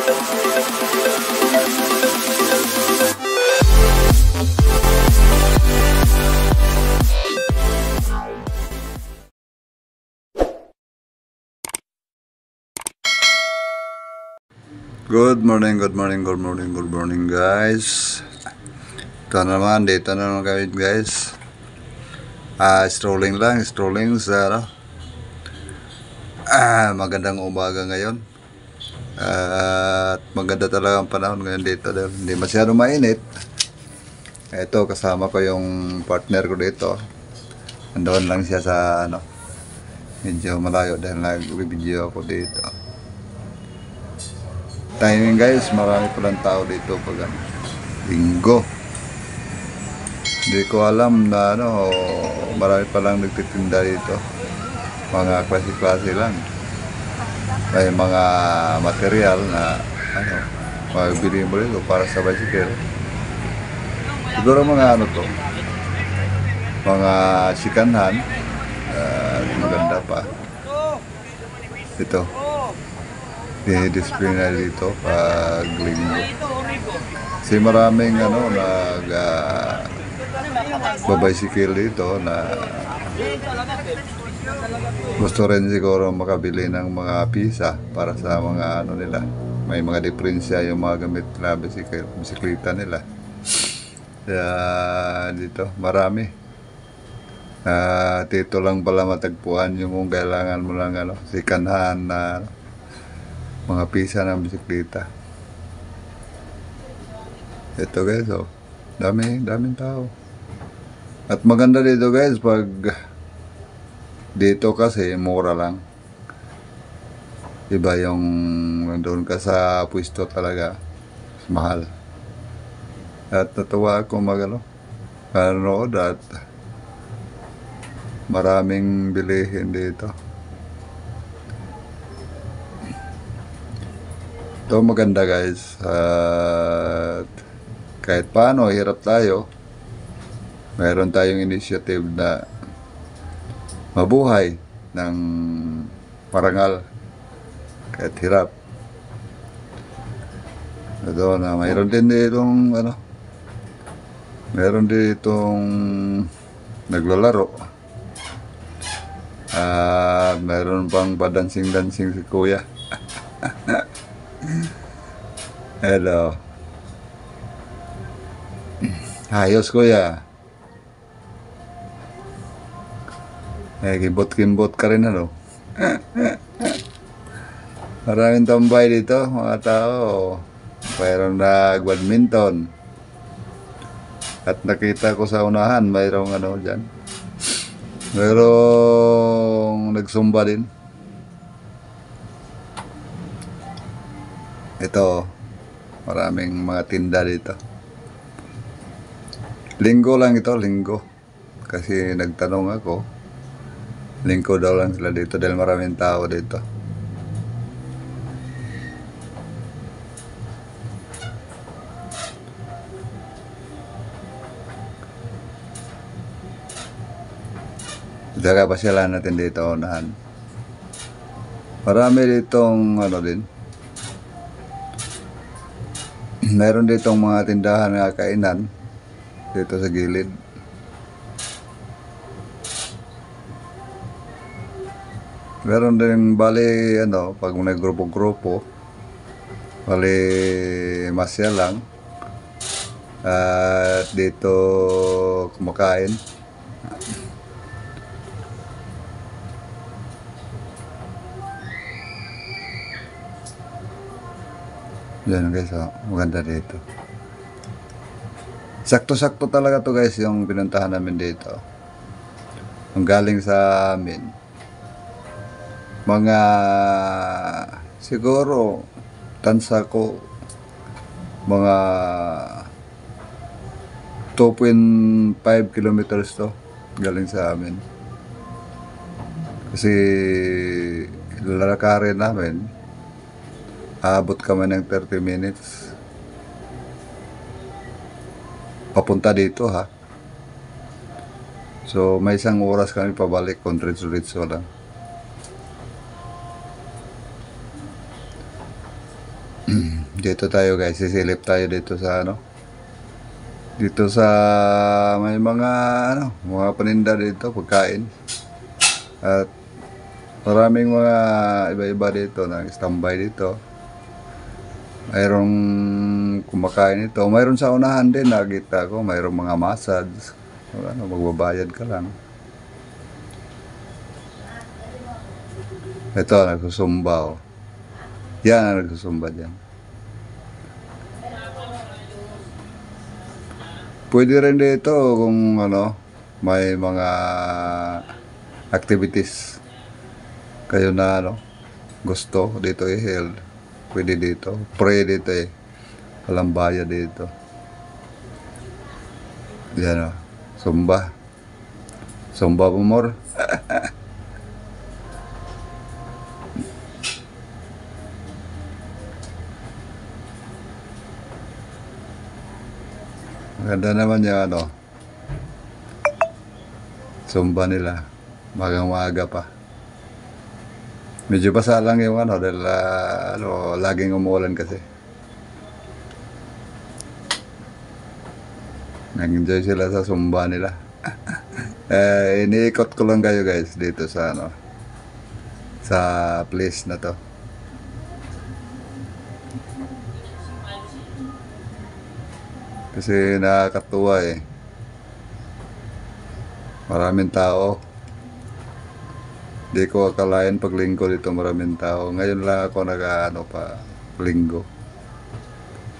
Good morning guys. Ito naman, dito na naman kami guys. Strolling sa ano. Magandang umaga ngayon. At maganda talaga ang panahon ngayon dito dahil hindi masyado mainit. Ito kasama ko yung partner ko dito. Andoon lang siya sa ano, medyo malayo dahil nag-video ako dito. Timing guys, marami palang tao dito pag ano, linggo. Hindi ko alam na ano, marami palang nagtitinda dito. Mga klase-klase lang. May mga material na ano, mabili mo dito para sa bicycle. Siguro mga ano to, mga sikanhan, maganda pa. Ito. Display na dito pag linggo. Kasi maraming ano babicycle dito na gusto rin siguro makabili ng mga pisa para sa mga ano nila. May mga diferensya yung mga gamit na bisikleta nila. Kaya dito marami. Dito lang pala matagpuan yung kung kailangan mo lang ano, sikanhan na mga pisa ng bisikleta. Ito guys, oh. Daming tao. At maganda dito guys, pag dito kasi mura lang. Iba yung nandun ka sa pwesto talaga, mahal. At natuwa ako manood at maraming bilihin dito. Ito maganda guys, at kahit paano hirap tayo, mayroon tayong initiative na mabuhay ng parangal kahit hirap. Ito na mayroon din ditong ano, mayroon ditong naglalaro, mayroon pang padansing-dansing si kuya. Hello. Ayos kuya. Kimbot-kimbot ka rin ano. Maraming tambay dito mga tao. Mayroong nag-badminton. At nakita ko sa unahan mayroong ano dyan. Mayroong nagsumba din. Ito, maraming mga tinda dito. Linggo lang ito, linggo. Kasi nagtanong ako, linggo daw lang sila dito dahil maraming tao dito. Saka pasyalan natin dito unahan. Marami ditong ano din. Meron ditong mga tindahan na kainan dito sa gilid. Meron din bali ano, pag may grupo-grupo, bali masya lang. At dito kumakain. Yan guys, oh, maganda dito. Sakto-sakto talaga to guys yung pinuntahan namin dito. Ang galing sa amin, mga siguro tansa ko mga 2.5 kilometers to galing sa amin. Kasi lalakarin namin, abot kami ng 30 minutes papunta dito ha. So may isang oras kami pabalik kung diretso lang. Dito tayo guys, sisilip tayo dito sa ano. Dito sa may mga ano, mga paninda dito, pagkain. At maraming mga iba-iba dito na standby dito. Mayroong kumakain ito. Mayroon sa unahan din, nakita ko, mayroong mga massage. Ano, magbabayad ka lang. Ito, nagsusumba oh. Yan, nagsusumba dyan. Pwede rin dito kung ano, may mga activities kayo na ano, gusto dito i-held. Pwede dito. Pray dito eh. Walang bayad dito. Yan o. Sumba. Sumba po more. Maganda naman yung ano. Sumba nila. Magang maaga pa. Medyo basa lang yung ano dahil ano, laging umuulan kasi. Nag-enjoy sila sa sumba nila. Iniikot ko lang kayo guys dito sa ano, sa place na to. Kasi nakakatuwa eh. Maraming tao. Di ko akalain pag linggo dito maraming tao. Ngayon lang ako nag-ano pa linggo.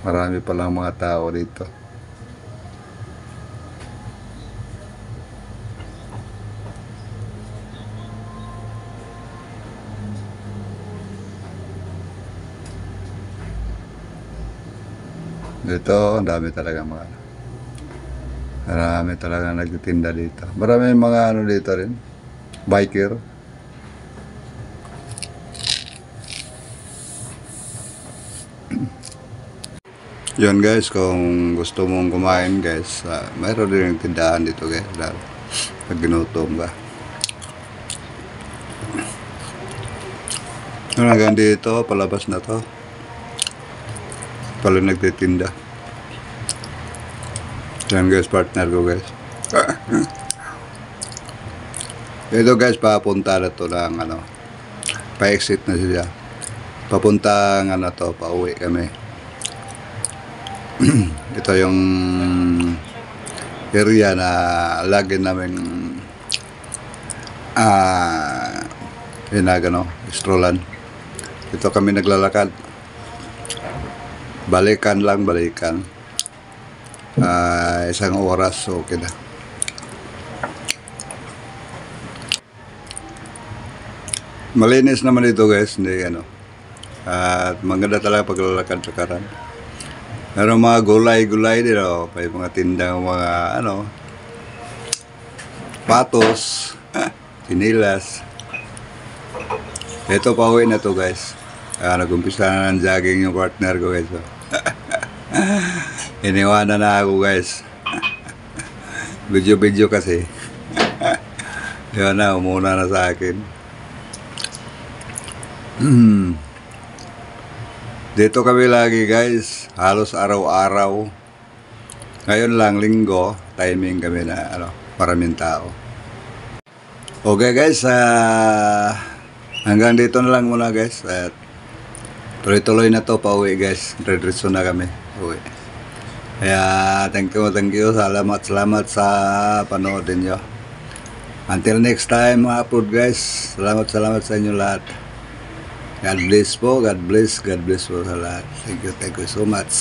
Marami pa lang mga tao dito. Dito, ang dami talaga mga ano. Marami talaga nagtitinda dito. Marami mga ano dito rin. Biker. Yun guys, kung gusto mong kumain guys, mayroon din yung tindahan dito guys. Pag ginutom ka. Hanggang dito, palabas na to. Pala nagtitinda. Yan guys, partner ko guys. Ito guys, papunta na to ng ano, pa-exit na siya. Papunta ng ano to, pauwi kami. Ito yung area na lagi namin ginagano, strollan. Ito kami naglalakad. Balikan lang, balikan. Isang oras, okay na. Malinis naman ito guys, hindi ano. At maganda talaga paglalakad sa karan. Meron mga gulay-gulay din, oh. May mga tindang mga ano, patos, sinilas. Ito, pauwi na to guys. Nag-umpisa na ng jogging yung partner ko guys. Oh. Iniwanan na ako guys. Video kasi. Yun na, umuna na sa akin. Dito kami lagi guys, halos araw-araw. Ngayon lang, linggo, timing kami na ano, maraming tao. Okay guys, hanggang dito na lang muna guys. At tuloy-tuloy na to, pauwi guys. Diretso na kami, uwi. Kaya thank you, salamat sa panood niyo. Until next time, upload guys. Salamat sa inyo lahat. God bless po, God bless po sa lahat. Thank you so much.